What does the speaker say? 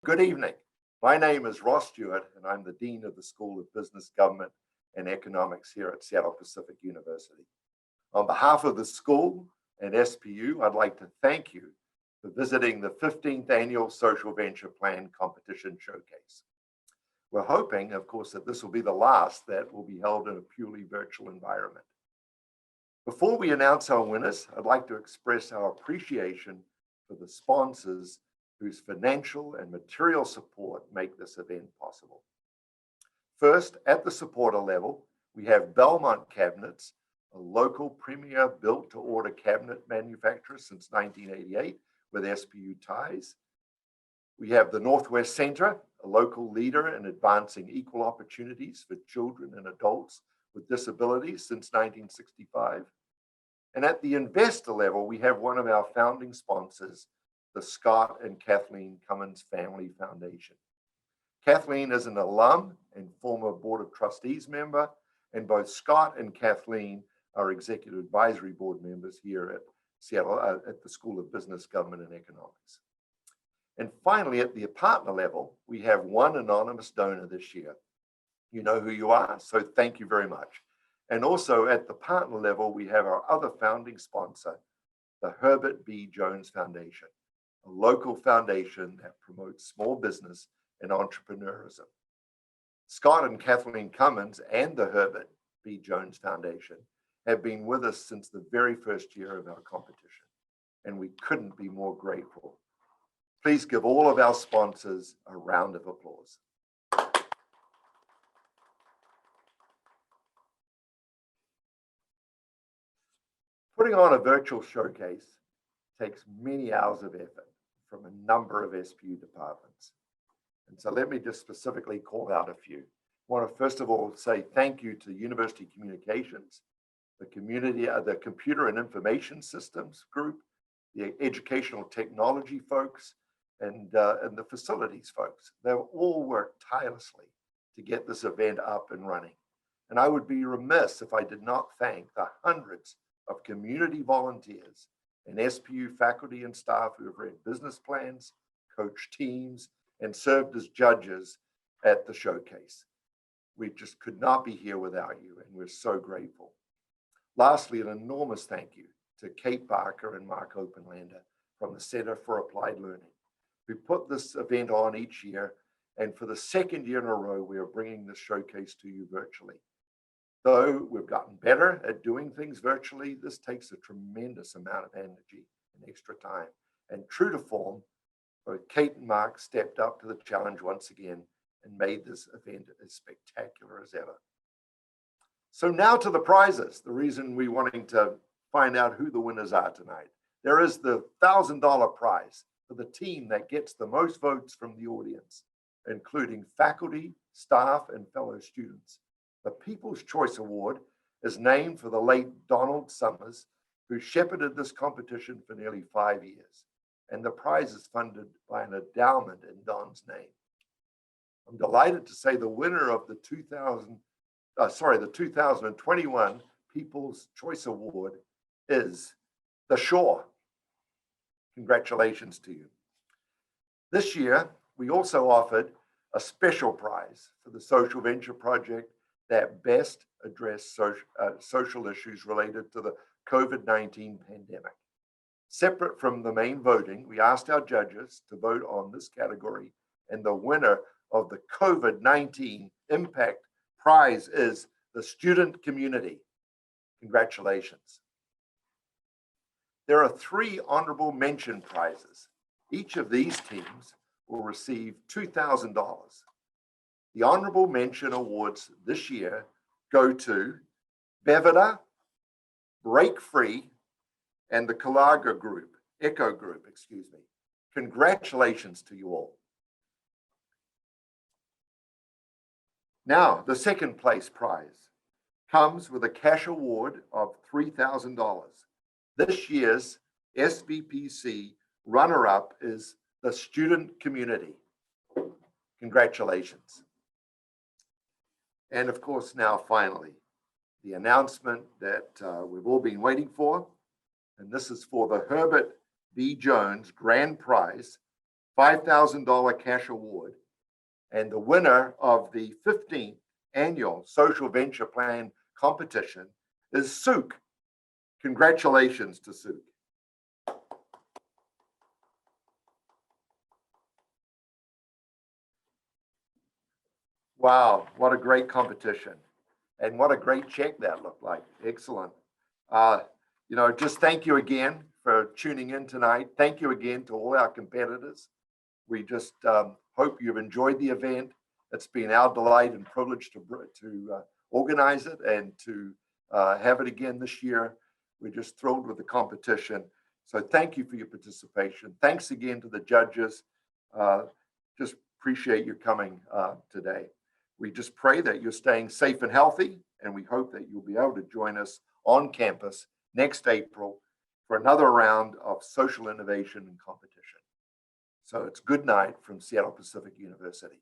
Good evening. My name is Ross Stewart, and I'm the Dean of the School of Business, Government, and Economics here at Seattle Pacific University. On behalf of the school and SPU, I'd like to thank you for visiting the 15th Annual Social Venture Plan Competition Showcase. We're hoping, of course, that this will be the last that will be held in a purely virtual environment. Before we announce our winners, I'd like to express our appreciation for the sponsors whose financial and material support make this event possible. First, at the supporter level, we have Belmont Cabinets, a local premier built-to-order cabinet manufacturer since 1988 with SPU ties. We have the Northwest Center, a local leader in advancing equal opportunities for children and adults with disabilities since 1965. And at the investor level, we have one of our founding sponsors, the Scott and Kathleen Cummins Family Foundation. Kathleen is an alum and former Board of Trustees member, and both Scott and Kathleen are executive advisory board members here at Seattle, at the School of Business, Government, and Economics. And finally, at the partner level, we have one anonymous donor this year. You know who you are, so thank you very much. And also at the partner level, we have our other founding sponsor, the Herbert B. Jones Foundation, a local foundation that promotes small business and entrepreneurism. Scott and Kathleen Cummins and the Herbert B. Jones Foundation have been with us since the very first year of our competition, and we couldn't be more grateful. Please give all of our sponsors a round of applause. Putting on a virtual showcase takes many hours of effort from a number of SPU departments. And so let me just specifically call out a few. I want to first of all say thank you to University Communications, the Computer and Information Systems group, the Educational Technology folks, and the facilities folks. They've all worked tirelessly to get this event up and running. And I would be remiss if I did not thank the hundreds of community volunteers and SPU faculty and staff who have read business plans, coached teams, and served as judges at the showcase. We just could not be here without you, and we're so grateful. Lastly, an enormous thank you to Kate Barker and Mark Openlander from the Center for Applied Learning, who put this event on each year, and for the second year in a row, we are bringing this showcase to you virtually. Though we've gotten better at doing things virtually, this takes a tremendous amount of energy and extra time. And true to form, both Kate and Mark stepped up to the challenge once again and made this event as spectacular as ever. So now to the prizes, the reason we're wanting to find out who the winners are tonight. There is the $1,000 prize for the team that gets the most votes from the audience, including faculty, staff, and fellow students. The People's Choice Award is named for the late Donald Summers, who shepherded this competition for nearly 5 years. And the prize is funded by an endowment in Don's name. I'm delighted to say the winner of the 2021 People's Choice Award is The Shore. Congratulations to you. This year, we also offered a special prize for the Social Venture Project that best address social issues related to the COVID-19 pandemic. Separate from the main voting, we asked our judges to vote on this category, and the winner of the COVID-19 Impact Prize is the student community. Congratulations. There are 3 honorable mention prizes. Each of these teams will receive $2,000. The honorable mention awards this year go to Bevida, Break Free, and the Echo Group, excuse me. Congratulations to you all. Now, the second place prize comes with a cash award of $3,000. This year's SVPC runner-up is the student community. Congratulations. And of course, now finally, the announcement that we've all been waiting for, and this is for the Herbert B. Jones Grand Prize, $5,000 cash award. And the winner of the 15th annual Social Venture Plan competition is Suk. Congratulations to Suk. Wow, what a great competition. And what a great check that looked like. Excellent. Just thank you again for tuning in tonight. Thank you again to all our competitors. We just hope you've enjoyed the event. It's been our delight and privilege to organize it and to have it again this year. We're just thrilled with the competition. So thank you for your participation. Thanks again to the judges. Just appreciate you coming today. We just pray that you're staying safe and healthy, and we hope that you'll be able to join us on campus next April for another round of social innovation and competition. So it's good night from Seattle Pacific University.